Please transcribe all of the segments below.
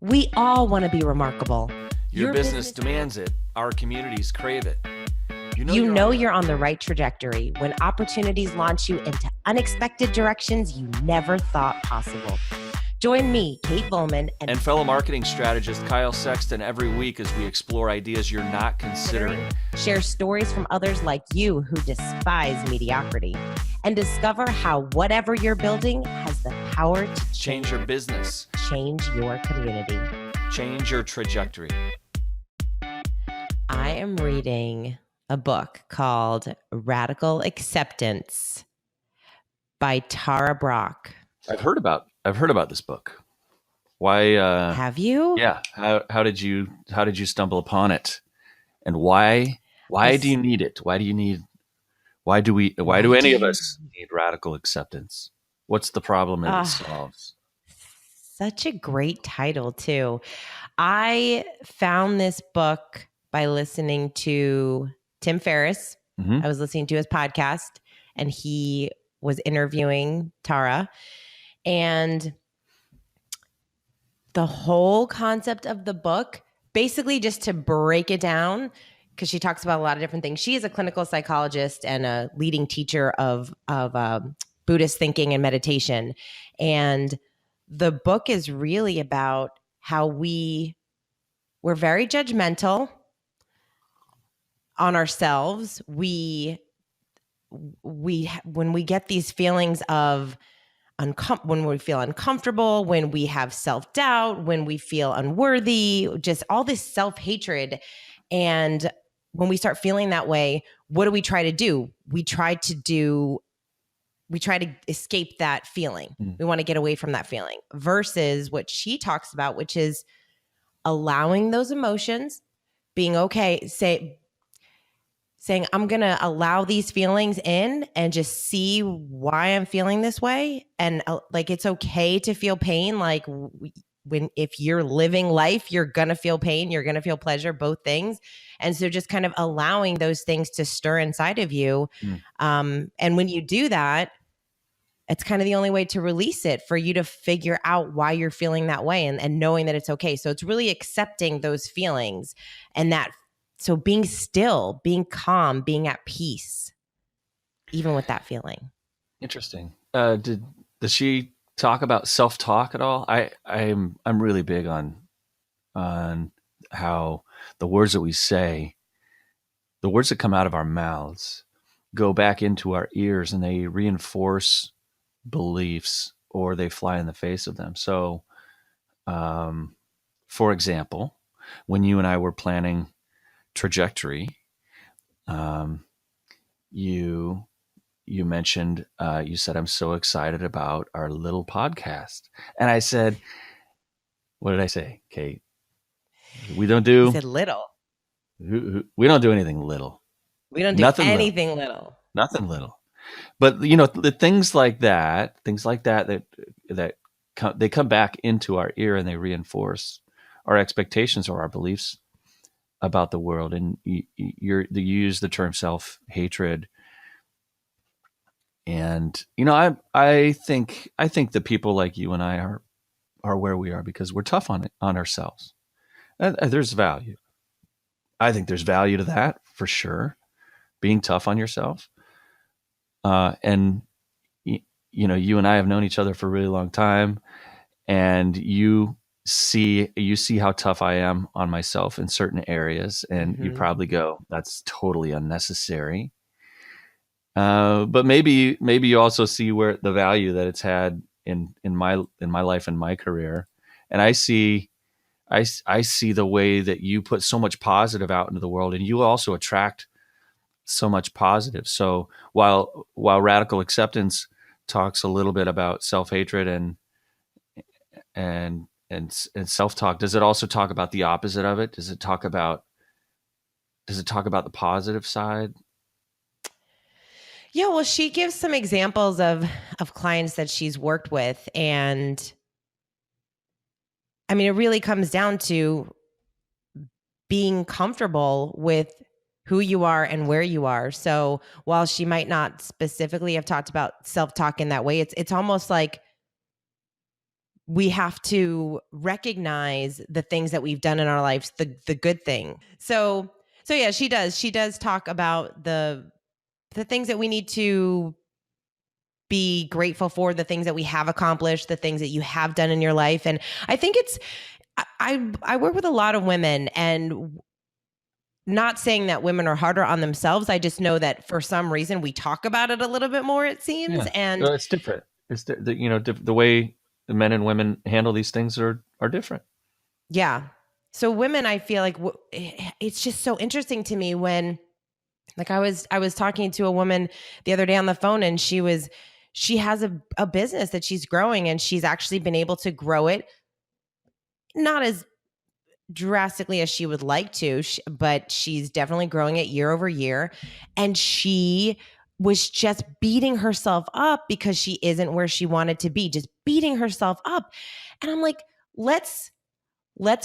We all want to be remarkable. Your business demands it. Our communities crave it. You know you're on the right trajectory when opportunities launch you into unexpected directions you never thought possible. Join me, Kate Volman, and fellow marketing strategist Kyle Sexton every week as we explore ideas you're not considering. Share stories from others like you who despise mediocrity, and discover how whatever you're building has the power to change your business, change your community, change your trajectory. I am reading a book called Radical Acceptance by Tara Brach. I've heard about this book. Why have you? Yeah. How did you stumble upon it? And why do you need it? Why do any of us need radical acceptance? What's the problem it solves? Such a great title too. I found this book by listening to Tim Ferriss. I was listening to his podcast and he was interviewing Tara. And the whole concept of the book, basically just to break it down, because she talks about a lot of different things. She is a clinical psychologist and a leading teacher of Buddhist thinking and meditation. And the book is really about how we're very judgmental on ourselves. When we get these feelings of when we feel uncomfortable, when we have self-doubt, when we feel unworthy, just all this self-hatred. And when we start feeling that way, what do we try to do? We try to escape that feeling. We want to get away from that feeling versus what she talks about, which is allowing those emotions, being okay, saying, I'm going to allow these feelings in and just see why I'm feeling this way. And it's okay to feel pain. If you're living life, you're going to feel pain, you're going to feel pleasure, both things. And so just kind of allowing those things to stir inside of you. And when you do that, it's kind of the only way to release it, for you to figure out why you're feeling that way and knowing that it's okay. So it's really accepting those feelings and so being still, being calm, being at peace, even with that feeling. Interesting. Does she talk about self-talk at all? I'm really big on how the words that we say, the words that come out of our mouths, go back into our ears and they reinforce beliefs or they fly in the face of them. So, for example, when you and I were planning trajectory, you mentioned, you said, I'm so excited about our little podcast. And I said, what did I say, Kate? We don't do... You said little. We don't do anything little. We don't do anything little. Nothing little. But, the things like that they come back into our ear and they reinforce our expectations or our beliefs about the world. And you use the term self-hatred. And, I think that people like you and I are where we are because we're tough on ourselves. And there's value. I think there's value to that for sure. Being tough on yourself. And you and I have known each other for a really long time, and you see how tough I am on myself in certain areas, and you probably go, that's totally unnecessary. But maybe you also see where the value that it's had in my life and my career. And I see the way that you put so much positive out into the world, and you also attract so much positive. So while radical acceptance talks a little bit about self-hatred and self-talk, does it also talk about the opposite of it? Does it talk about the positive side? Yeah, well, she gives some examples of clients that she's worked with. And I mean, it really comes down to being comfortable with who you are and where you are. So while she might not specifically have talked about self-talk in that way, it's almost like we have to recognize the things that we've done in our lives, the good thing. So yeah, she does talk about the things that we need to be grateful for, the things that we have accomplished, the things that you have done in your life. And I think it's I work with a lot of women, and not saying that women are harder on themselves. I just know that for some reason we talk about it a little bit more, it seems. Yeah. And Well, it's different. It's the way the men and women handle these things are different. yeah. So women, I feel like it's just so interesting to me when, like, I was talking to a woman the other day on the phone, and she has a business that she's growing, and she's actually been able to grow it, not as drastically as she would like to, but she's definitely growing it year over year. And she was just beating herself up because she isn't where she wanted to be, just beating herself up. And I'm like, let's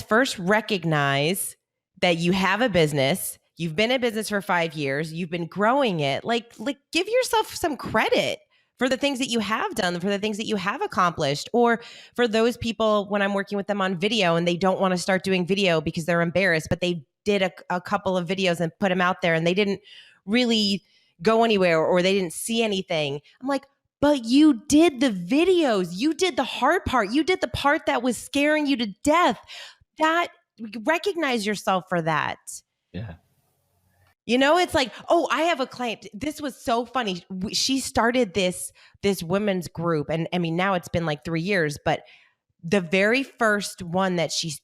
first recognize that you have a business. You've been in business for 5 years. You've been growing it. Like give yourself some credit for the things that you have done, for the things that you have accomplished. Or for those people, when I'm working with them on video and they don't want to start doing video because they're embarrassed, but they did a couple of videos and put them out there and they didn't really go anywhere, or they didn't see anything. I'm like, but you did the videos. You did the hard part. You did the part that was scaring you to death. That, recognize yourself for that. Yeah. You know, it's like, oh, I have a client. This was so funny. She started this women's group, and I mean, now it's been like 3 years, but the very first one that she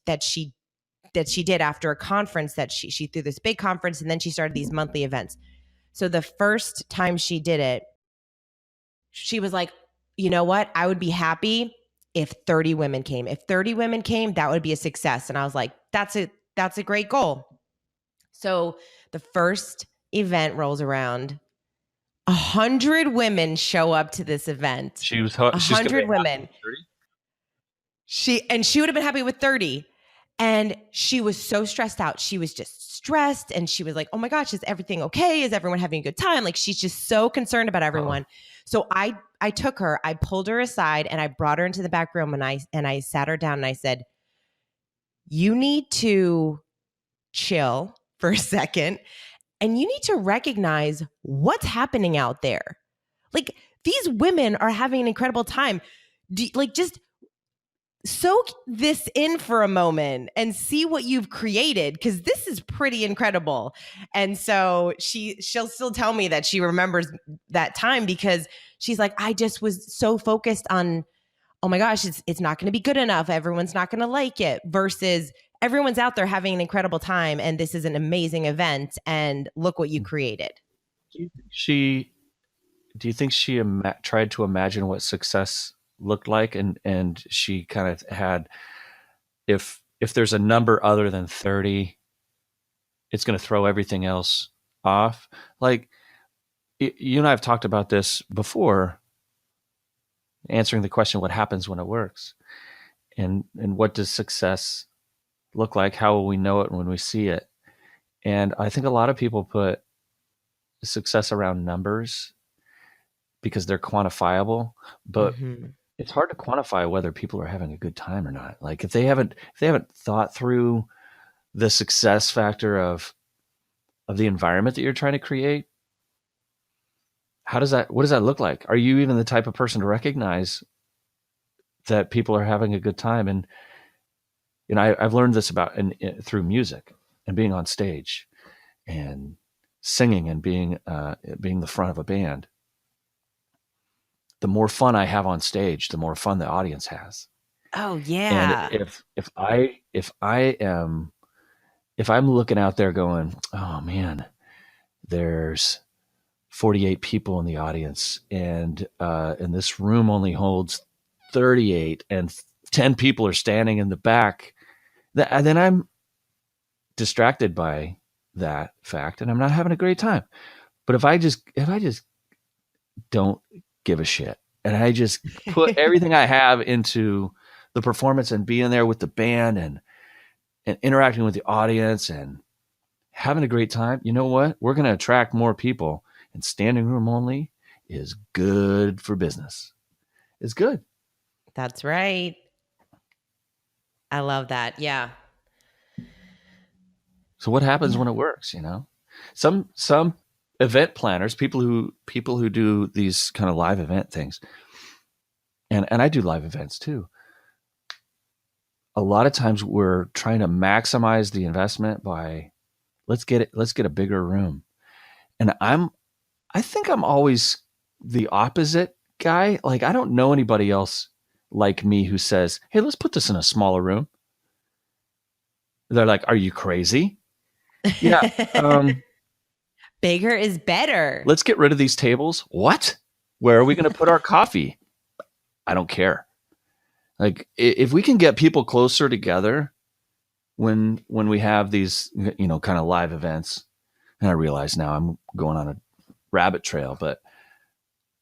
did after a conference, that she threw this big conference, and then she started these monthly events. So the first time she did it, she was like, you know what? I would be happy if 30 women came. If 30 women came, that would be a success. And I was like, that's a great goal. So the first event rolls around. 100 women show up to this event. She's 100 women. She would have been happy with 30. And she was so stressed out. She was just stressed. And she was like, oh my gosh, is everything okay? Is everyone having a good time? Like, she's just so concerned about everyone. So I took her, I pulled her aside, and I brought her into the back room, and I sat her down, and I said, you need to chill for a second, and you need to recognize what's happening out there. Like, these women are having an incredible time. Just soak this in for a moment and see what you've created, because this is pretty incredible. And so she'll still tell me that she remembers that time, because she's like, I just was so focused on, oh my gosh, it's not going to be good enough. Everyone's not going to like it, versus everyone's out there having an incredible time, and this is an amazing event, and look what you created. Do you think she tried to imagine what success looked like, and she kind of had, if there's a number other than 30, it's going to throw everything else off? Like, you and I have talked about this before, answering the question, what happens when it works, and what does success look like? How will we know it when we see it? And I think a lot of people put success around numbers because they're quantifiable, but it's hard to quantify whether people are having a good time or not. Like, if they haven't thought through the success factor of the environment that you're trying to create, what does that look like? Are you even the type of person to recognize that people are having a good time? And I've learned this through music and being on stage and singing and being the front of a band. The more fun I have on stage, the more fun the audience has. Oh yeah. And if I'm looking out there going, oh man, there's 48 people in the audience, and this room only holds 38, and 10 people are standing in the back, then I'm distracted by that fact, and I'm not having a great time. But if I just don't give a shit, and I just put everything I have into the performance and being there with the band and interacting with the audience and having a great time, you know what? We're going to attract more people, and standing room only is good for business. It's good. That's right. I love that. Yeah. So what happens when it works? Some event planners, people who do these kind of live event things, and I do live events too. A lot of times we're trying to maximize the investment by let's get a bigger room. And I think I'm always the opposite guy. Like I don't know anybody else like me who says, "Hey, let's put this in a smaller room." They're like, "Are you crazy?" Yeah. Bigger is better. Let's get rid of these tables. What? Where are we going to put our coffee? I don't care. Like if we can get people closer together when we have these, kind of live events, and I realize now I'm going on a rabbit trail, but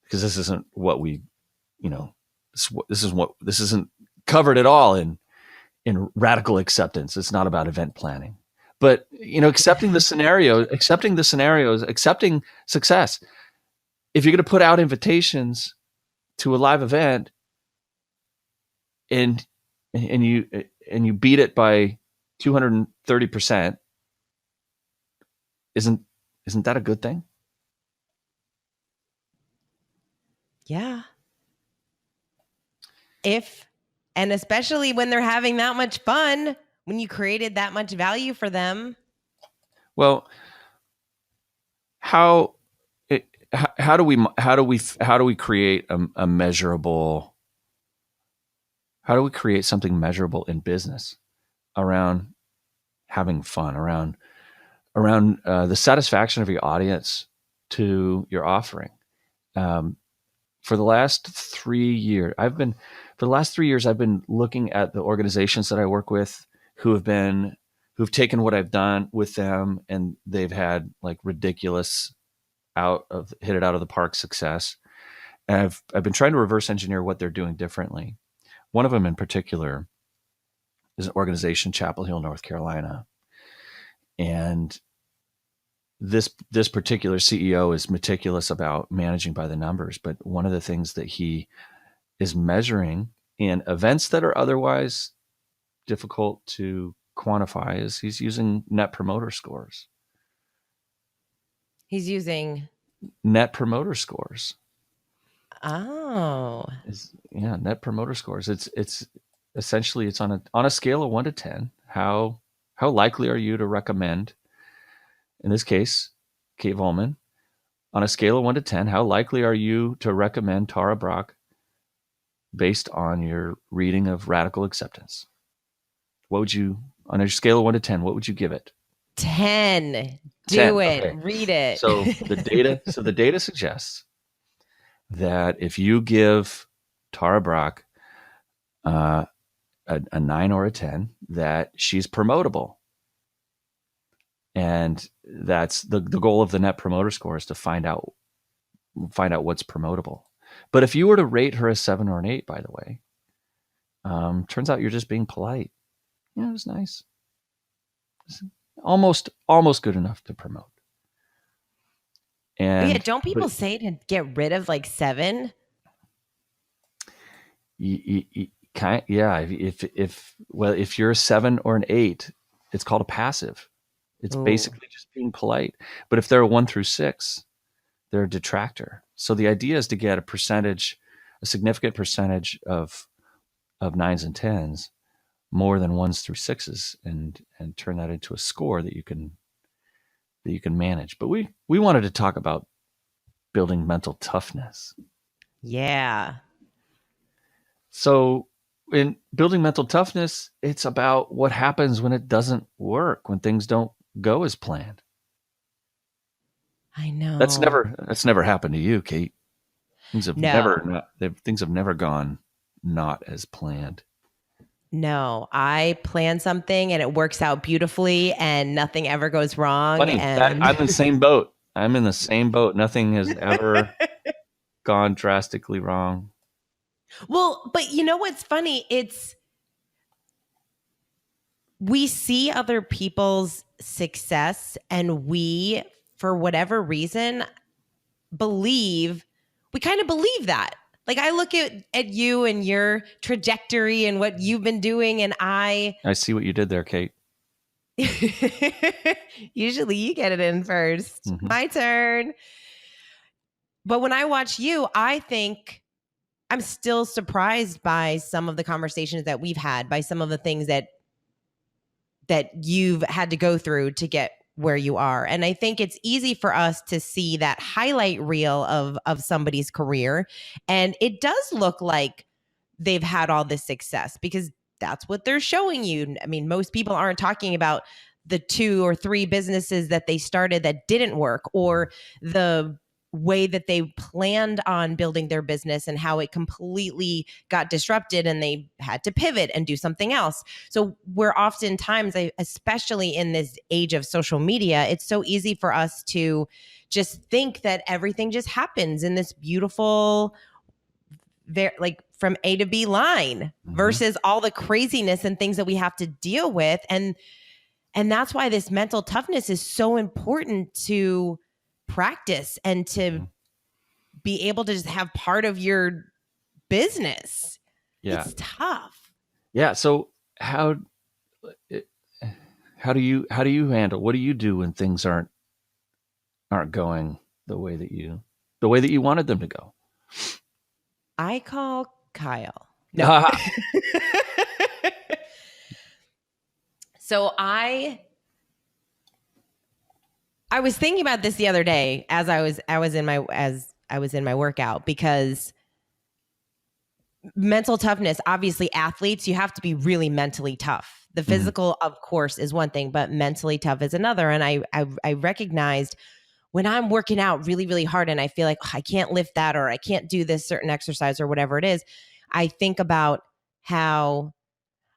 because this isn't what we, this isn't covered at all in radical acceptance. It's not about event planning, but accepting the scenarios, accepting success. If you're going to put out invitations to a live event and you beat it by 230%, isn't that a good thing? Yeah. And especially when they're having that much fun, when you created that much value for them. Well, how do we create a measurable? How do we create something measurable in business around having fun, around the satisfaction of your audience to your offering? For the last 3 years, I've been looking at the organizations that I work with who've taken what I've done with them and they've had like ridiculous hit it out of the park success. And I've been trying to reverse engineer what they're doing differently. One of them in particular is an organization, Chapel Hill, North Carolina. And this particular CEO is meticulous about managing by the numbers, but one of the things that he is measuring in events that are otherwise difficult to quantify is he's using net promoter scores. He's using net promoter scores. Oh. Net promoter scores. It's essentially it's on a scale of 1 to 10. How likely are you to recommend, in this case, Kate Volman, on a scale of 1 to 10, how likely are you to recommend Tara Brach based on your reading of Radical Acceptance? What would you, on a scale of 1 to 10, what would you give it? 10. Do 10. it. Okay. Read it. So the data suggests that if you give Tara Brach a 9 or a 10, that she's promotable. And that's the goal of the net promoter score, is to find out what's promotable. But if you were to rate her a 7 or an 8, by the way, turns out you're just being polite. It was nice. It's almost good enough to promote. And don't people say to get rid of like 7? If you're a 7 or an 8, it's called a passive. It's basically just being polite. But if they're a 1 through 6, they're a detractor. So the idea is to get a significant percentage of 9s and 10s, more than 1s through 6s, and turn that into a score that you can manage. But we wanted to talk about building mental toughness. Yeah. So in building mental toughness, it's about what happens when it doesn't work, when things don't go as planned. I know. That's never happened to you, Kate. Things have never gone not as planned. No, I plan something and it works out beautifully and nothing ever goes wrong. Funny, I'm in the same boat. Nothing has ever gone drastically wrong. Well, but you know what's funny? We see other people's success and we, for whatever reason, we kind of believe that. Like I look at you and your trajectory and what you've been doing, and I see what you did there, Kate. usually you get it in first. Mm-hmm. My turn. But when I watch you, I think I'm still surprised by some of the conversations that we've had, by some of the things that you've had to go through to get where you are. And I think it's easy for us to see that highlight reel of somebody's career. And it does look like they've had all this success because that's what they're showing you. I mean, most people aren't talking about the 2 or 3 businesses that they started that didn't work, or the way that they planned on building their business and how it completely got disrupted and they had to pivot and do something else. So we're oftentimes, especially in this age of social media, it's so easy for us to just think that everything just happens in this beautiful, like from A to B line, versus all the craziness and things that we have to deal with. And that's why this mental toughness is so important to practice and to be able to just have part of your business. Yeah. It's tough. Yeah. So how do you handle, what do you do when things aren't going the way that you wanted them to go? I call Kyle. No. So I was thinking about this the other day as I was in my workout, because mental toughness, obviously athletes, you have to be really mentally tough. The physical, of course, is one thing, but mentally tough is another. And I recognized when I'm working out really, really hard and I feel like, oh, I can't lift that, or I can't do this certain exercise or whatever it is, I think about how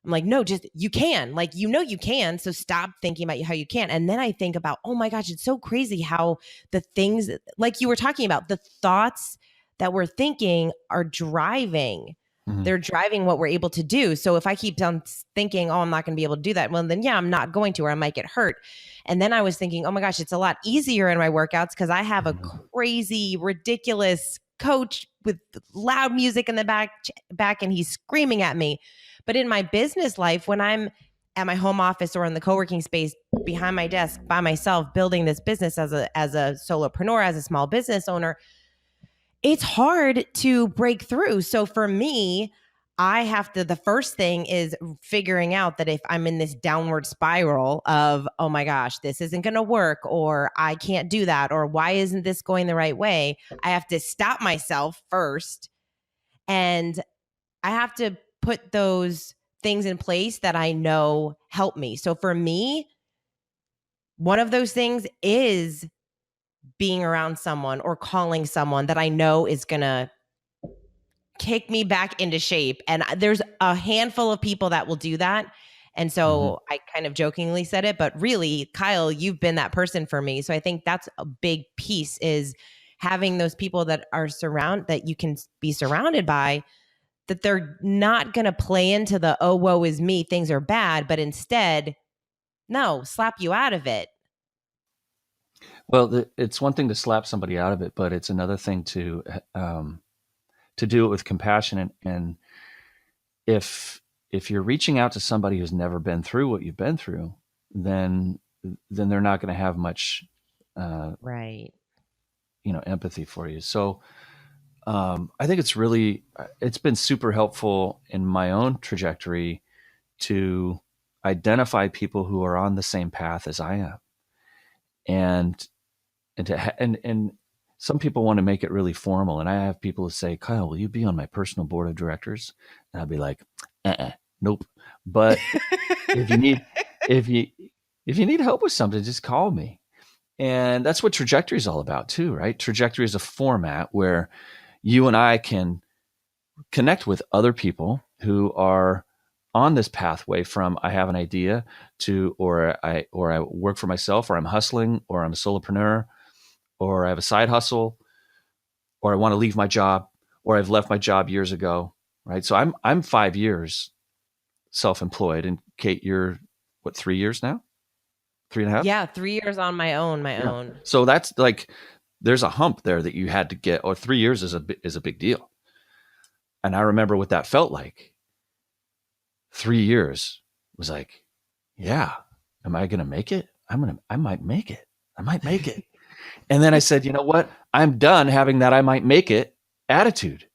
I'm like, no, just you can, like, you can. So stop thinking about how you can. And then I think about, oh my gosh, it's so crazy how the things like you were talking about, the thoughts that we're thinking are driving. They're driving what we're able to do. So if I keep on thinking, oh, I'm not going to be able to do that, well, then yeah, I'm not going to, or I might get hurt. And then I was thinking, oh my gosh, it's a lot easier in my workouts because I have a crazy, ridiculous coach with loud music in the back, and he's screaming at me. But in my business life, when I'm at my home office or in the co-working space behind my desk by myself, building this business as a solopreneur, as a small business owner, it's hard to break through. So for me, I have to, the first thing is figuring out that if I'm in this downward spiral of, oh my gosh, this isn't going to work, or I can't do that, or why isn't this going the right way? I have to stop myself first, and I have to put those things in place that I know help me. So for me, one of those things is being around someone or calling someone that I know is going to kick me back into shape. And there's a handful of people that will do that. And so I kind of jokingly said it, but really, Kyle, you've been that person for me. So I think that's a big piece, is having those people that are that you can be surrounded by, that they're not going to play into the, oh, woe is me, things are bad, but instead, no, slap you out of it. Well, it's one thing to slap somebody out of it, but it's another thing to do it with compassion. And if you're reaching out to somebody who's never been through what you've been through, then they're not going to have much, right, empathy for you. So I think it's been super helpful in my own trajectory to identify people who are on the same path as I am, and some people want to make it really formal. And I have people who say, Kyle, will you be on my personal board of directors? And I'll be like, nope. But if you need help with something, just call me. And that's what trajectory is all about too, right? Trajectory is a format where you and I can connect with other people who are on this pathway from I have an idea to, or I work for myself, or I'm hustling, or I'm a solopreneur, or I have a side hustle, or I want to leave my job, or I've left my job years ago, right? So I'm 5 years self-employed, and Kate, you're what, 3 years now? 3.5? Yeah, 3 years on my own. So that's like, there's a hump there that you had to get, or 3 years is a big deal. And I remember what that felt like. 3 years was like, yeah, am I going to make it? I might make it. I might make it. And then I said, you know what? I'm done having that I might make it attitude.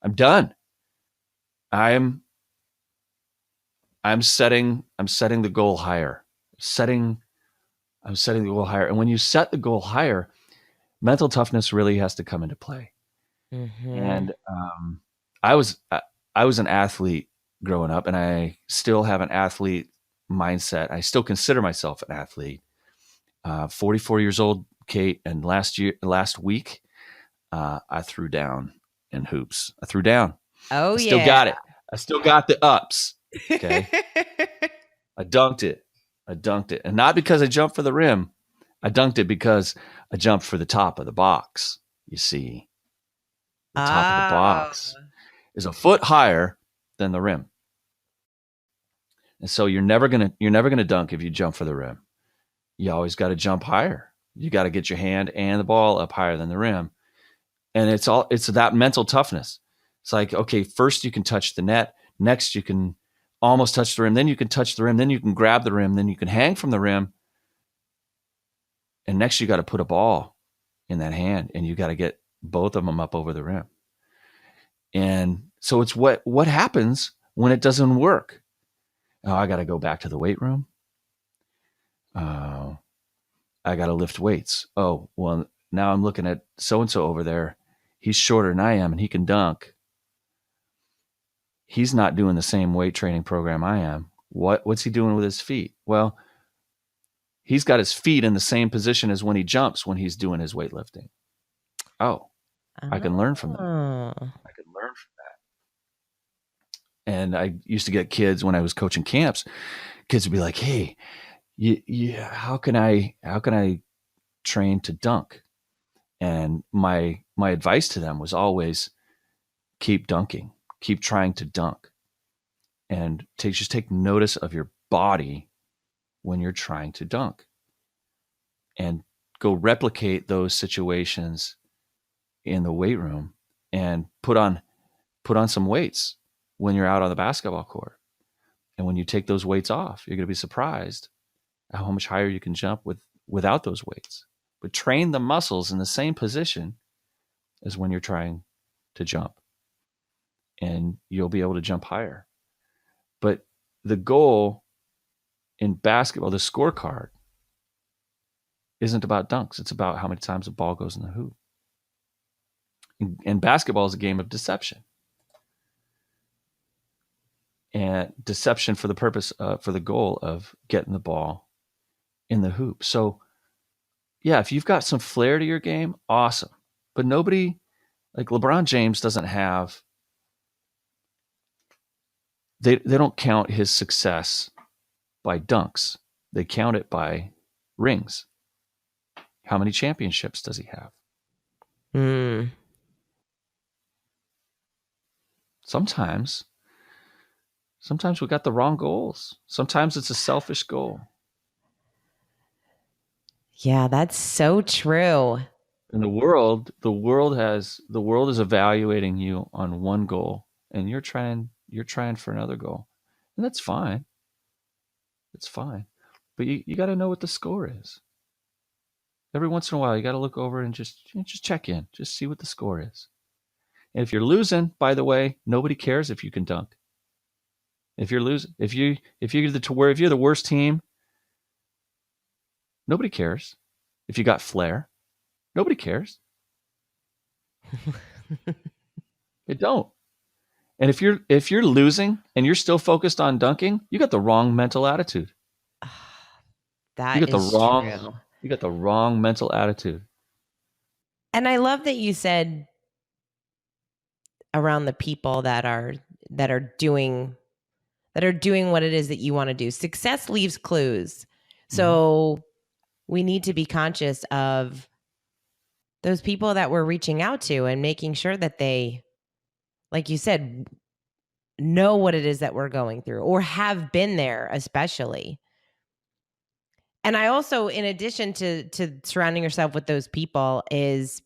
I'm done. I'm setting the goal higher. I'm setting the goal higher. And when you set the goal higher, mental toughness really has to come into play. Mm-hmm. And I was an athlete growing up, and I still have an athlete mindset. I still consider myself an athlete. 44 years old, Kate, and last week, I threw down in hoops. I threw down. Oh, I still got it. I still got the ups. Okay. I dunked it. And not because I jumped for the rim. I dunked it because I jumped for the top of the box. You see, the top of the box is a foot higher than the rim. And so you're never gonna dunk if you jump for the rim. You always got to jump higher. You got to get your hand and the ball up higher than the rim. And it's that mental toughness. It's like, okay, first you can touch the net. Next you can almost touch the rim. Then you can touch the rim. Then you can grab the rim. Then you can hang from the rim. And next you got to put a ball in that hand, and you got to get both of them up over the rim. And so it's what happens when it doesn't work. Oh, I got to go back to the weight room. I got to lift weights. Oh, well, now I'm looking at so-and-so over there. He's shorter than I am, and he can dunk. He's not doing the same weight training program I am. What's he doing with his feet? Well, he's got his feet in the same position as when he jumps when he's doing his weightlifting. Oh, I can learn from that. I can learn from that. And I used to get kids when I was coaching camps. Kids would be like, "Hey, how can I train to dunk?" And my advice to them was always keep dunking, keep trying to dunk, and just take notice of your body when you're trying to dunk, and go replicate those situations in the weight room, and put on some weights when you're out on the basketball court. And when you take those weights off, you're going to be surprised at how much higher you can jump without those weights. But train the muscles in the same position as when you're trying to jump, and you'll be able to jump higher. But the goal in basketball, the scorecard, isn't about dunks. It's about how many times the ball goes in the hoop. And basketball is a game of deception. And deception for the purpose, for the goal of getting the ball in the hoop. So, yeah, if you've got some flair to your game, awesome. But nobody, like LeBron James, doesn't have. They don't count his success by dunks. They count it by rings. How many championships does he have? Sometimes we got the wrong goals. Sometimes it's a selfish goal. Yeah, that's so true. And the world is evaluating you on one goal, and you're trying for another goal. And that's fine. It's fine. But you got to know what the score is. Every once in a while, you got to look over and just check in, just see what the score is. And if you're losing, by the way, nobody cares if you can dunk. If you're losing, if you're the worst team, nobody cares. If you got flair, nobody cares. It don't. And if you're losing and you're still focused on dunking, you got the wrong mental attitude. That is true. You got the wrong mental attitude. And I love that you said around the people that are doing what it is that you want to do. Success leaves clues. So we need to be conscious of those people that we're reaching out to and making sure that they, like you said, know what it is that we're going through or have been there, especially. And I also, in addition to surrounding yourself with those people, is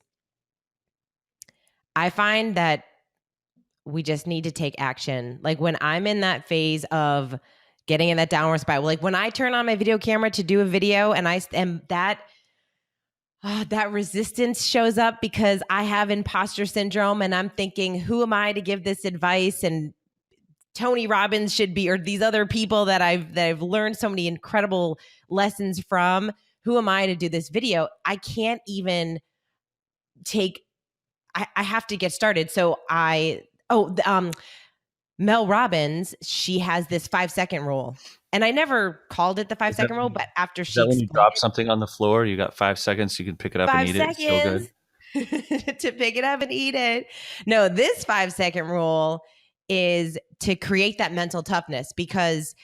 I find that we just need to take action. Like when I'm in that phase of getting in that downward spiral, like when I turn on my video camera to do a video and I am that resistance shows up because I have imposter syndrome and I'm thinking, who am I to give this advice? And Tony Robbins should be, or these other people that I've learned so many incredible lessons from. Who am I to do this video? I can't even take. I have to get started. So Mel Robbins, she has this 5-second rule. And I never called it the 5-second rule, but after Is she that when you explained drop it, something on the floor, you got 5 seconds, you can pick it up and eat it. It's still good. 5 seconds to pick it up and eat it. No, this 5-second rule is to create that mental toughness, because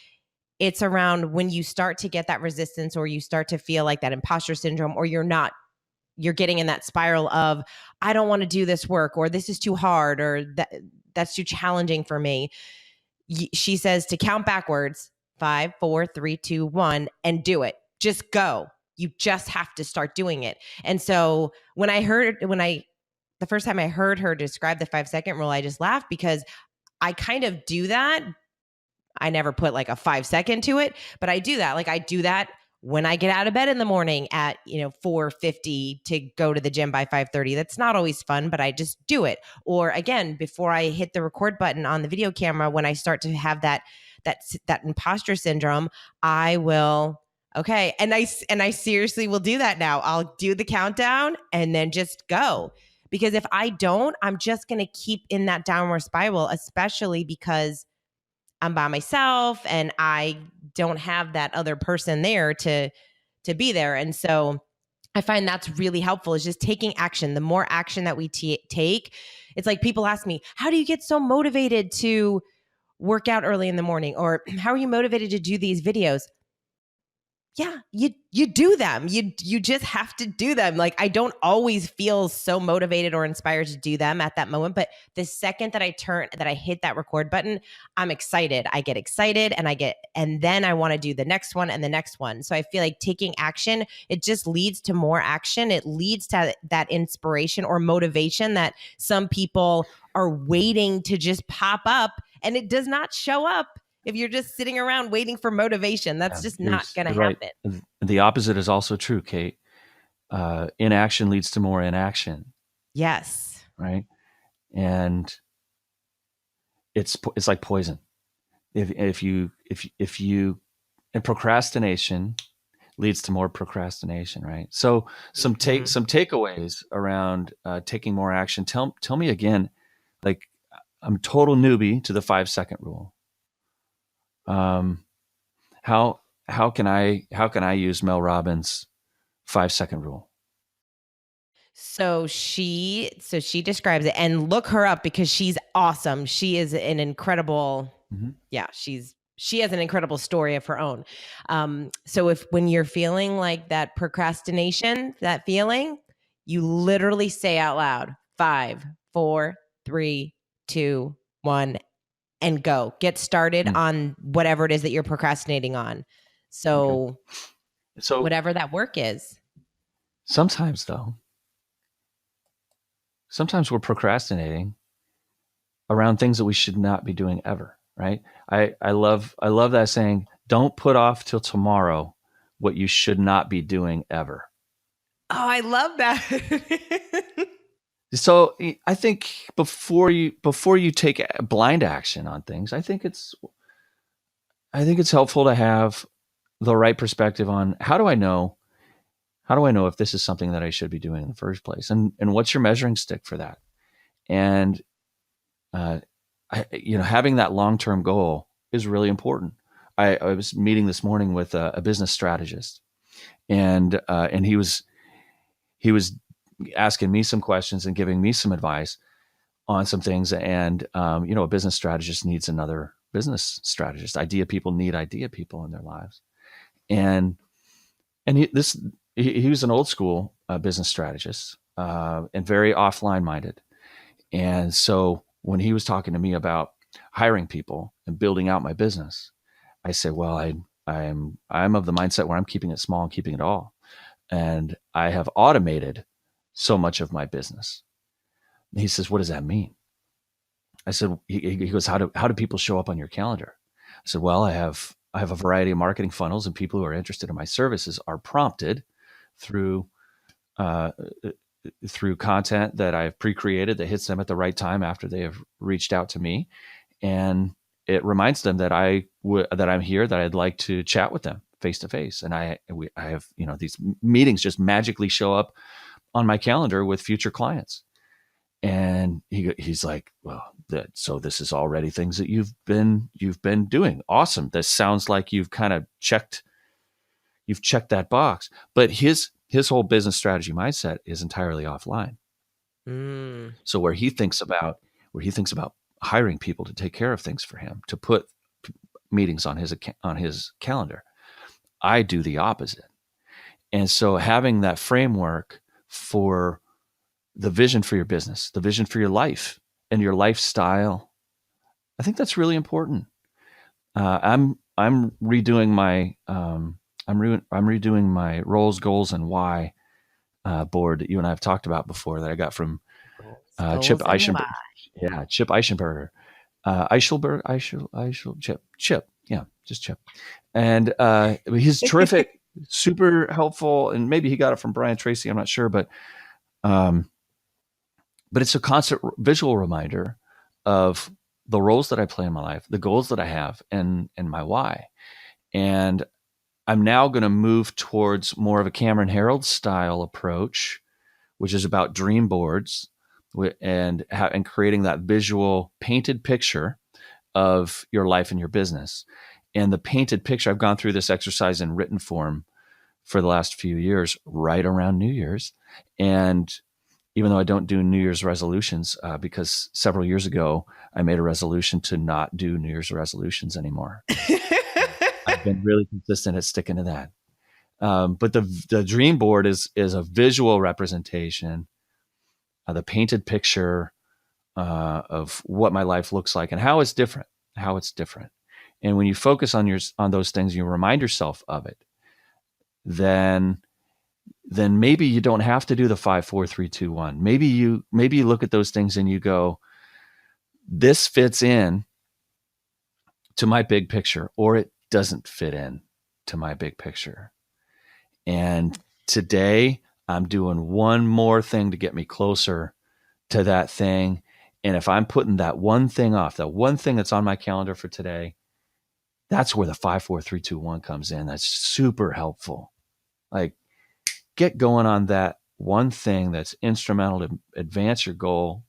it's around when you start to get that resistance, or you start to feel like that imposter syndrome, or you're getting in that spiral of, I don't want to do this work, or this is too hard, or that's too challenging for me. She says to count backwards, 5, 4, 3, 2, 1, and do it. Just go. You just have to start doing it. And so the first time I heard her describe the 5-second rule, I just laughed, because I kind of do that. I never put like a 5-second to it, but I do that. Like I do that when I get out of bed in the morning at 4:50 to go to the gym by 5:30. That's not always fun, but I just do it. Or again, before I hit the record button on the video camera, when I start to have that imposter syndrome, I will, okay, and I seriously will do that now. I'll do the countdown and then just go. Because if I don't, I'm just going to keep in that downward spiral, especially because I'm by myself and I don't have that other person there to be there. And so I find that's really helpful, is just taking action. The more action that we take, it's like people ask me, how do you get so motivated to work out early in the morning? Or how are you motivated to do these videos? Yeah, you do them. You just have to do them. Like I don't always feel so motivated or inspired to do them at that moment, but the second that I hit that record button, I'm excited. I get excited and then I want to do the next one and the next one. So I feel like taking action, it just leads to more action. It leads to that inspiration or motivation that some people are waiting to just pop up, and it does not show up if you're just sitting around waiting for motivation. That's just not going to happen. Right. The opposite is also true, Kate. Inaction leads to more inaction. Yes. Right. And it's like poison. If you and procrastination leads to more procrastination, right? So some takeaways around taking more action. Tell me again, like I'm a total newbie to the 5-second rule. How can I use Mel Robbins' 5-second rule? So she describes it, and look her up because she's awesome. She is an incredible, she has an incredible story of her own. So when you're feeling like that procrastination, that feeling, you literally say out loud, 5, 4, 3, 2, 1, and go. Get started on whatever it is that you're procrastinating on. So whatever that work is. Sometimes we're procrastinating around things that we should not be doing ever, right? I love that saying, don't put off till tomorrow what you should not be doing ever. Oh, I love that. So I think before you take blind action on things, I think it's helpful to have the right perspective on how do I know if this is something that I should be doing in the first place, and what's your measuring stick for that? And having that long-term goal is really important. I was meeting this morning with a business strategist, and he was asking me some questions and giving me some advice on some things. And, a business strategist needs another business strategist. Idea people need idea people in their lives. And he was an old school business strategist and very offline minded. And so when he was talking to me about hiring people and building out my business, I said, well, I'm of the mindset where I'm keeping it small and keeping it all. And I have automated so much of my business. And he says, what does that mean? I said, he goes, how do people show up on your calendar? I said, well, I have a variety of marketing funnels, and people who are interested in my services are prompted through uh, through content that I've pre-created that hits them at the right time after they have reached out to me, and it reminds them that that I'm here, that I'd like to chat with them face to face. And I have, these meetings just magically show up on my calendar with future clients. And he's like, well, so this is already things that you've been doing. Awesome. This sounds like you've checked that box. But his whole business strategy mindset is entirely offline. So where he thinks about hiring people to take care of things for him, to put meetings on his calendar, I do the opposite. And so having that framework for the vision for your business, the vision for your life and your lifestyle, I think that's really important. I'm redoing my redoing my roles, goals, and why board that you and I have talked about before, that I got from Chip Eichenberger. Yeah, Chip Eichenberger. Chip. Yeah, just Chip. And he's terrific, super helpful, and maybe he got it from Brian Tracy. I'm not sure, but it's a constant visual reminder of the roles that I play in my life, the goals that I have, and my why. And I'm now going to move towards more of a Cameron Herold style approach, which is about dream boards and creating that visual painted picture of your life and your business. And the painted picture, I've gone through this exercise in written form for the last few years, right around New Year's. And even though I don't do New Year's resolutions, because several years ago, I made a resolution to not do New Year's resolutions anymore. I've been really consistent at sticking to that. But the dream board is a visual representation, the painted picture of what my life looks like and how it's different. And when you focus on those things, you remind yourself of it, then maybe you don't have to do the 5, 4, 3, 2, 1. Maybe you look at those things and you go, this fits in to my big picture, or it doesn't fit in to my big picture. And today I'm doing one more thing to get me closer to that thing. And if I'm putting that one thing off, that one thing that's on my calendar for today, that's where the 5, 4, 3, 2, 1 comes in. That's super helpful. Like, get going on that one thing that's instrumental to advance your goal,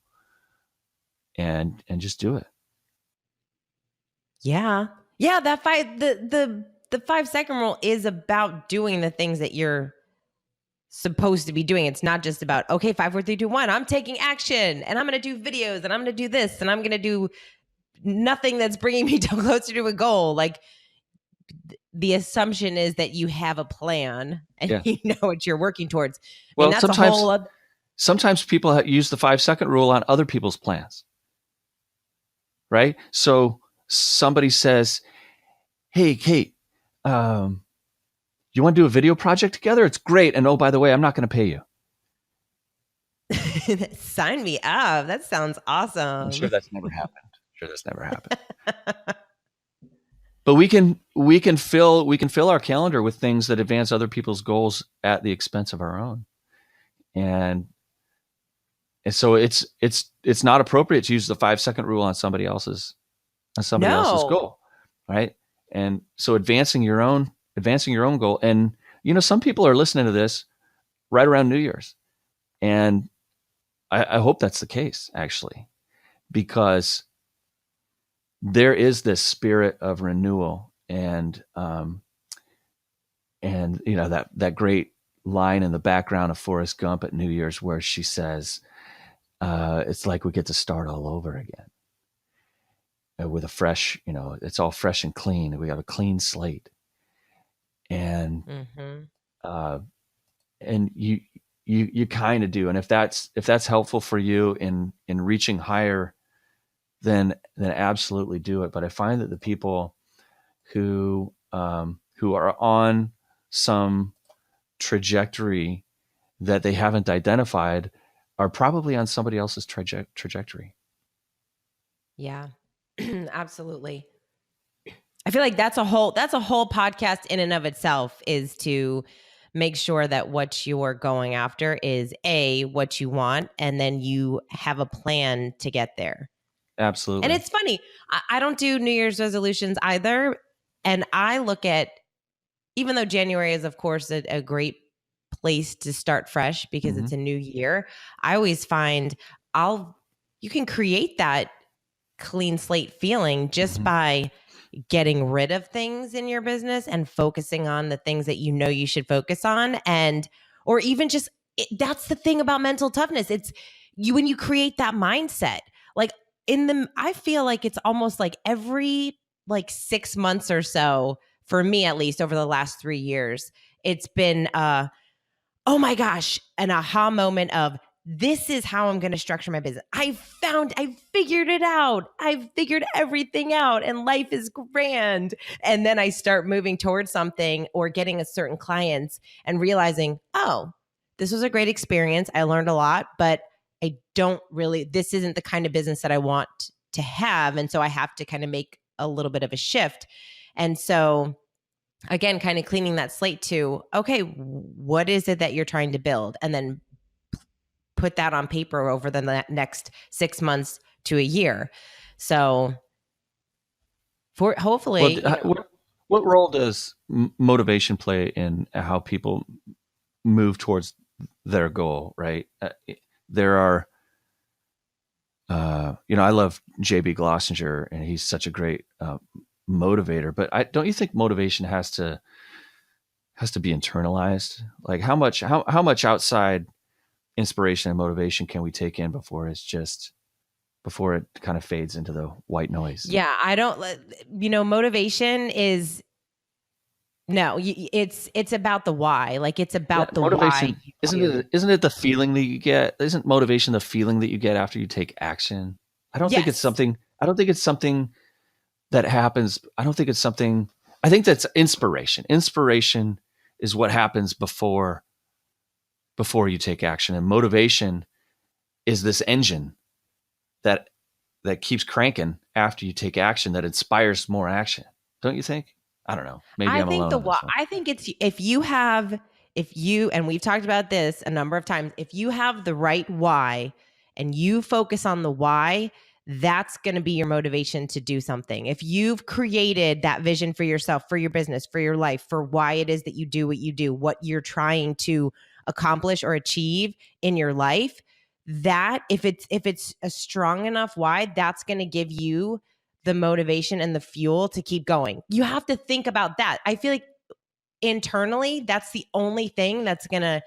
and just do it. Yeah. Yeah. That the 5-second rule is about doing the things that you're supposed to be doing. It's not just about, okay, 5, 4, 3, 2, 1, I'm taking action and I'm going to do videos and I'm going to do this and I'm going to do nothing that's bringing me closer to a goal. Like, the assumption is that you have a plan and you know what you're working towards. Well, that's sometimes people use the 5-second rule on other people's plans, right? So somebody says, hey, Kate, you want to do a video project together? It's great. And oh, by the way, I'm not going to pay you. Sign me up. That sounds awesome. I'm sure that's never happened. But we can fill our calendar with things that advance other people's goals at the expense of our own. And so it's not appropriate to use the 5-second rule on somebody else's goal, right? And so advancing your own goal. And some people are listening to this right around New Year's, and I hope that's the case, actually, because there is this spirit of renewal, and that great line in the background of Forrest Gump at New Year's where she says, it's like we get to start all over again with a fresh, it's all fresh and clean. We have a clean slate, and and you kind of do. And if that's helpful for you in reaching higher, then absolutely do it. But I find that the people who are on some trajectory that they haven't identified are probably on somebody else's trajectory. Yeah. Absolutely. I feel like that's a whole podcast in and of itself, is to make sure that what you're going after is what you want, and then you have a plan to get there. And Absolutely. it's funny, I don't do New Year's resolutions either. And I look at, even though January is, of course, a great place to start fresh because it's a new year, I always find you can create that clean slate feeling just by getting rid of things in your business and focusing on the things that you know you should focus on. And or even just that's the thing about mental toughness. It's you when you create that mindset. Like I feel like it's almost like every like 6 months or so, for me at least over the last 3 years, it's been oh my gosh, an aha moment of, this is how I'm going to structure my business. I figured it out. I've figured everything out and life is grand. And then I start moving towards something or getting a certain clients and realizing, oh, this was a great experience. I learned a lot, but this isn't the kind of business that I want to have. And so I have to kind of make a little bit of a shift. And so again, kind of cleaning that slate to, okay, what is it that you're trying to build? And then put that on paper over the next 6 months to a year. So for hopefully, what role does motivation play in how people move towards their goal? Right. There are, I love JB Glossinger, and he's such a great motivator. But don't you think motivation has to be internalized? Like how much outside inspiration and motivation can we take in before it kind of fades into the white noise? Yeah, I don't. Motivation is no. It's about the why. Like it's about the motivation. why. Isn't it the feeling that you get? Isn't motivation the feeling that you get after you take action? I don't think it's something. I don't think it's something that happens. I don't think it's something. I think that's inspiration. Inspiration is what happens before you take action, and motivation is this engine that keeps cranking after you take action, that inspires more action. Don't you think? I don't know. Maybe I'm alone on this one. I think it's if you, and we've talked about this a number of times, if you have the right why and you focus on the why, that's going to be your motivation to do something. If you've created that vision for yourself, for your business, for your life, for why it is that you do what you do, what you're trying to accomplish or achieve in your life, that if it's a strong enough why, that's going to give you the motivation and the fuel to keep going. You have to think about that. I feel like internally, that's the only thing that's going to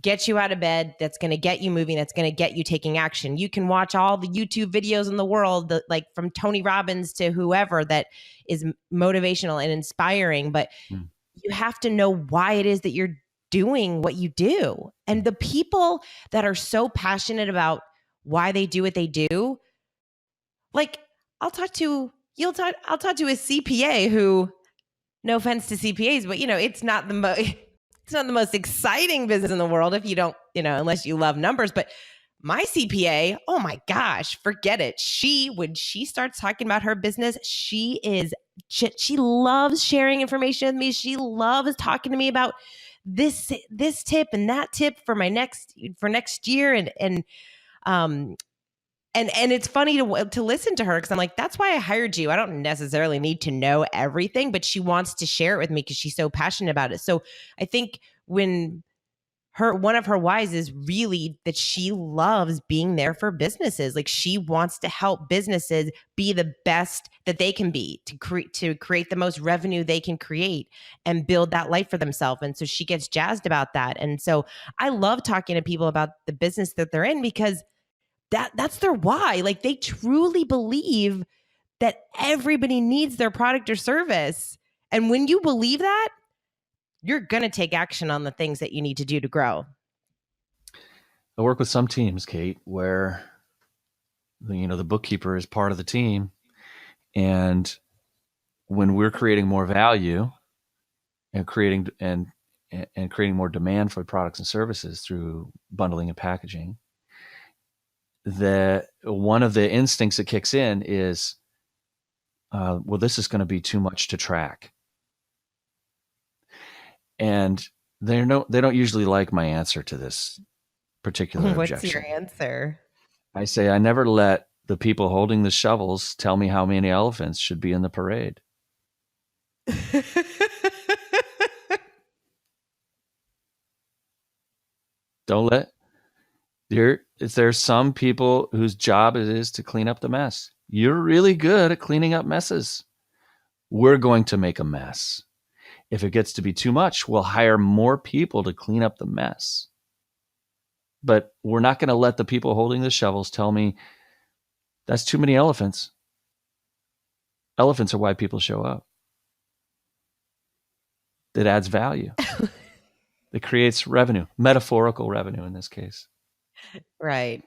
get you out of bed, that's going to get you moving, that's going to get you taking action. You can watch all the YouTube videos in the world, like from Tony Robbins to whoever, that is motivational and inspiring, but you have to know why it is that you're doing what you do. And the people that are so passionate about why they do what they do, like I'll talk to a CPA who, no offense to CPAs, but it's not the most exciting business in the world if you don't, unless you love numbers. But my CPA, oh my gosh, forget it. When she starts talking about her business, she loves sharing information with me. She loves talking to me about this tip and that tip for next year. And it's funny to listen to her, because I'm like, that's why I hired you. I don't necessarily need to know everything, but she wants to share it with me because she's so passionate about it. So I think one of her whys is really that she loves being there for businesses. Like she wants to help businesses be the best that they can be, to create the most revenue they can create and build that life for themselves. And so she gets jazzed about that. And so I love talking to people about the business that they're in, because that's their why. Like they truly believe that everybody needs their product or service. And when you believe that, you're going to take action on the things that you need to do to grow. I work with some teams, Kate, where the bookkeeper is part of the team, and when we're creating more value and creating more demand for products and services through bundling and packaging, one of the instincts that kicks in is, well, this is going to be too much to track. And they don't usually like my answer to this particular What's objection. your answer? I say, I never let the people holding the shovels tell me how many elephants should be in the parade. Don't let there's some people whose job it is to clean up the mess. You're really good at cleaning up messes. We're going to make a mess. If it gets to be too much, we'll hire more people to clean up the mess. But we're not going to let the people holding the shovels tell me that's too many elephants. Elephants are why people show up. It adds value. It creates revenue, metaphorical revenue in this case. Right.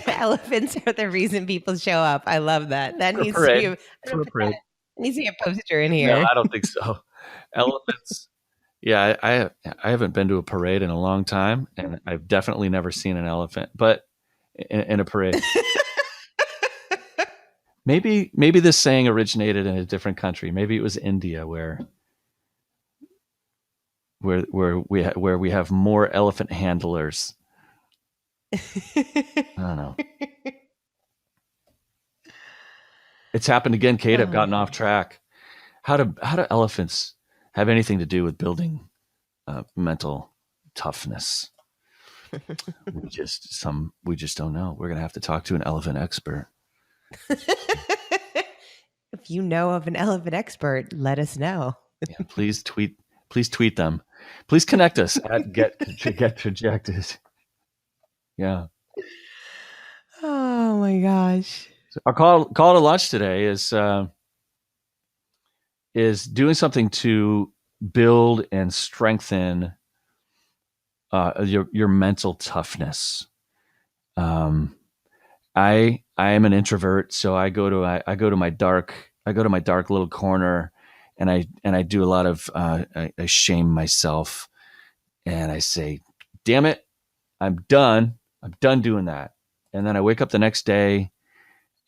Elephants are the reason people show up. I love that. That needs to be it needs to be a poster in here. No, I don't think so. Elephants. Yeah, I haven't been to a parade in a long time, and I've definitely never seen an elephant, but in a parade. Maybe this saying originated in a different country. Maybe it was India, where we have more elephant handlers. I don't know. It's happened again, Kate. I've gotten off track. How do elephants have anything to do with building mental toughness? we just don't know. We're gonna have to talk to an elephant expert. If you know of an elephant expert, let us know. Yeah, please tweet them. Please connect us at get trajected. Yeah. Oh my gosh. So our call to lunch today is doing something to build and strengthen your mental toughness. I am an introvert, so I go to my dark little corner, and I do a lot of I shame myself, and I say, "Damn it, I'm done doing that." And then I wake up the next day,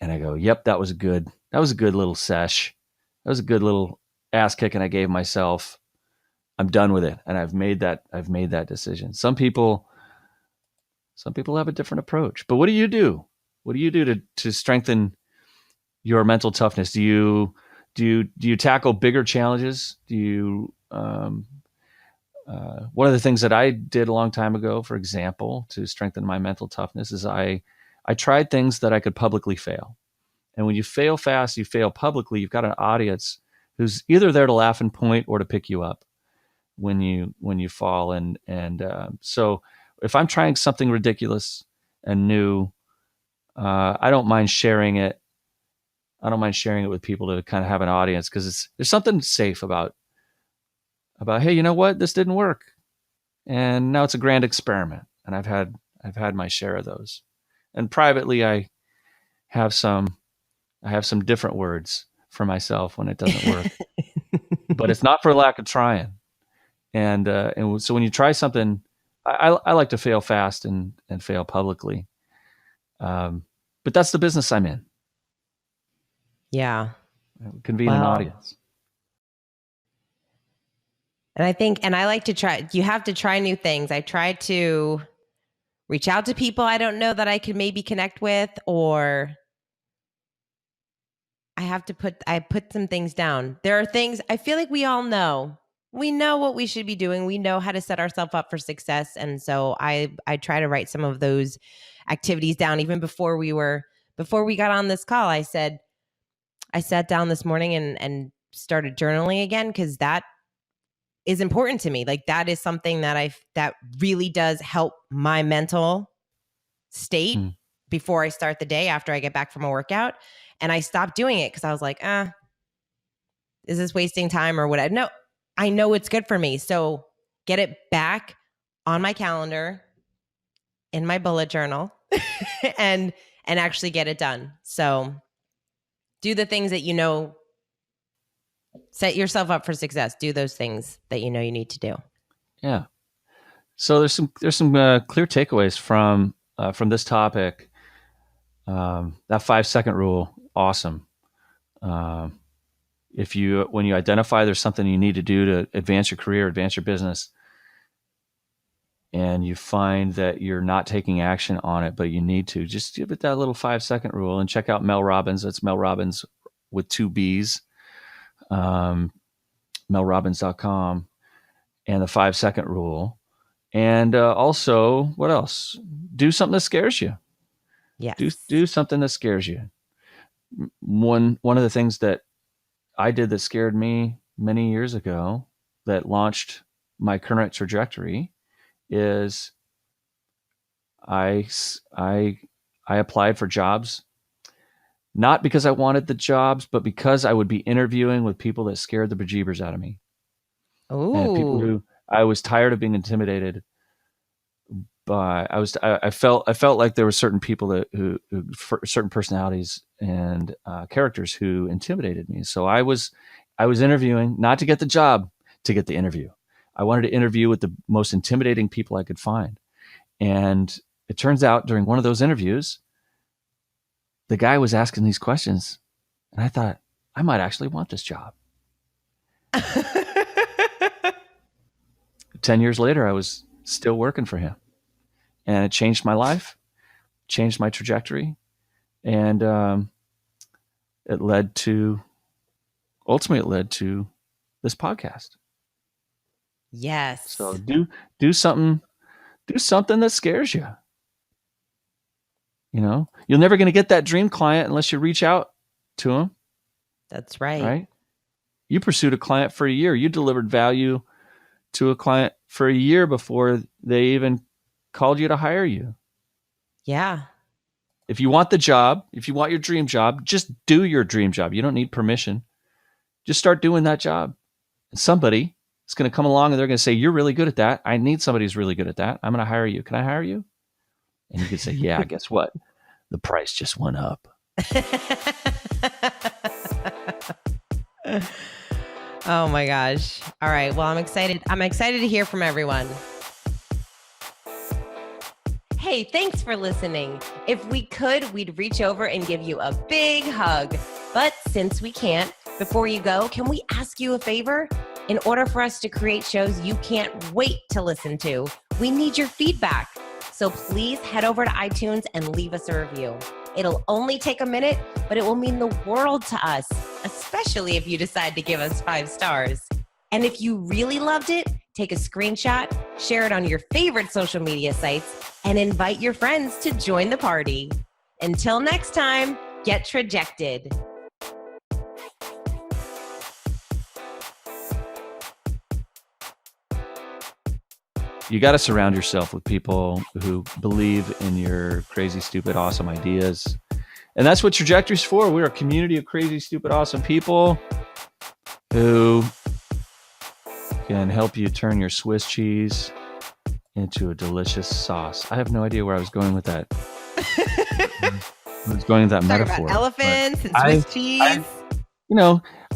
and I go, "Yep, that was a good little sesh. That was a good little ass kicking I gave myself. I'm done with it." And I've made that decision. Some people have a different approach. But what do you do? What do you do to strengthen your mental toughness? Do you tackle bigger challenges? Do you one of the things that I did a long time ago, for example, to strengthen my mental toughness is I tried things that I could publicly fail. And when you fail fast, you fail publicly, you've got an audience who's either there to laugh and point or to pick you up when you fall. And so if I'm trying something ridiculous and new, I don't mind sharing it. I don't mind sharing it with people to kind of have an audience, because there's something safe about, hey, you know what? This didn't work. And now it's a grand experiment. And I've had my share of those. And privately, I have some different words for myself when it doesn't work. But it's not for lack of trying. And so when you try something, I like to fail fast and fail publicly. But that's the business I'm in. Yeah. Convene an audience. And I like to try, you have to try new things. I try to reach out to people I don't know that I could maybe connect with, or I put some things down. There are things I feel like we all know. We know what we should be doing. We know how to set ourselves up for success. And so I try to write some of those activities down. Even before we got on this call, I sat down this morning and started journaling again, because that is important to me. Like, that is something that really does help my mental state before I start the day, after I get back from a workout. And I stopped doing it because I was like, is this wasting time or whatever? No, I know it's good for me. So get it back on my calendar, in my bullet journal, and actually get it done. So do the things that you know, set yourself up for success. Do those things that you know you need to do. Yeah. So there's some clear takeaways from this topic. That 5-second rule, awesome. When you identify there's something you need to do to advance your career, advance your business, and you find that you're not taking action on it, but you need to, just give it that little 5-second rule. And check out Mel Robbins. That's Mel Robbins with 2 B's, melrobbins.com, and the 5-second rule. And also, what else? Do something that scares you. Yes. Do something that scares you. One of the things that I did that scared me many years ago that launched my current trajectory is I applied for jobs, not because I wanted the jobs, but because I would be interviewing with people that scared the bejeebers out of me. And people who I was tired of being intimidated by. I felt like there were certain people who certain personalities and characters who intimidated me. So I was interviewing not to get the job, to get the interview. I wanted to interview with the most intimidating people I could find. And it turns out during one of those interviews, the guy was asking these questions, and I thought, I might actually want this job. 10 years later, I was still working for him. And it changed my life, changed my trajectory. And it led to this podcast. Yes. So do something that scares you. You know, you're never going to get that dream client unless you reach out to them. That's right. Right? You pursued a client for a year. You delivered value to a client for a year before they even called you to hire you. Yeah. If you want the job, if you want your dream job, just do your dream job. You don't need permission. Just start doing that job. And somebody is going to come along and they're going to say, you're really good at that. I need somebody who's really good at that. I'm going to hire you. Can I hire you? And you could say, yeah, guess what? The price just went up. Oh my gosh. All right. Well, I'm excited. I'm excited to hear from everyone. Hey, thanks for listening. If we could, we'd reach over and give you a big hug. But since we can't, before you go, can we ask you a favor? In order for us to create shows you can't wait to listen to, we need your feedback. So please head over to iTunes and leave us a review. It'll only take a minute, but it will mean the world to us, especially if you decide to give us 5 stars. And if you really loved it, take a screenshot, share it on your favorite social media sites, and invite your friends to join the party. Until next time, get trajected. You got to surround yourself with people who believe in your crazy, stupid, awesome ideas. And that's what Trajectory's for. We're a community of crazy, stupid, awesome people who can help you turn your Swiss cheese into a delicious sauce. I have no idea where I was going with that. I was going with that metaphor. About elephants and Swiss cheese.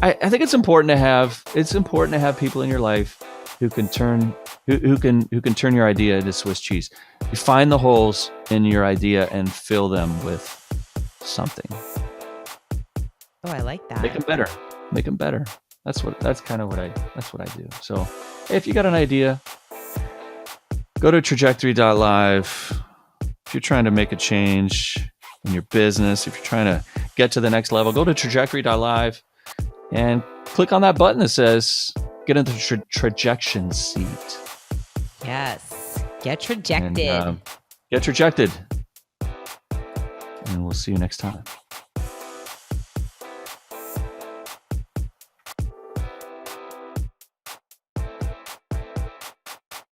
I think it's important to have people in your life who can turn your idea into Swiss cheese. You find the holes in your idea and fill them with something. Oh, I like that. Make them better. That's what I do. So if you got an idea, go to trajectory.live. If you're trying to make a change in your business, if you're trying to get to the next level, go to trajectory.live and click on that button that says get into the trajection seat. Yes. Get trajected. Get trajected. And we'll see you next time.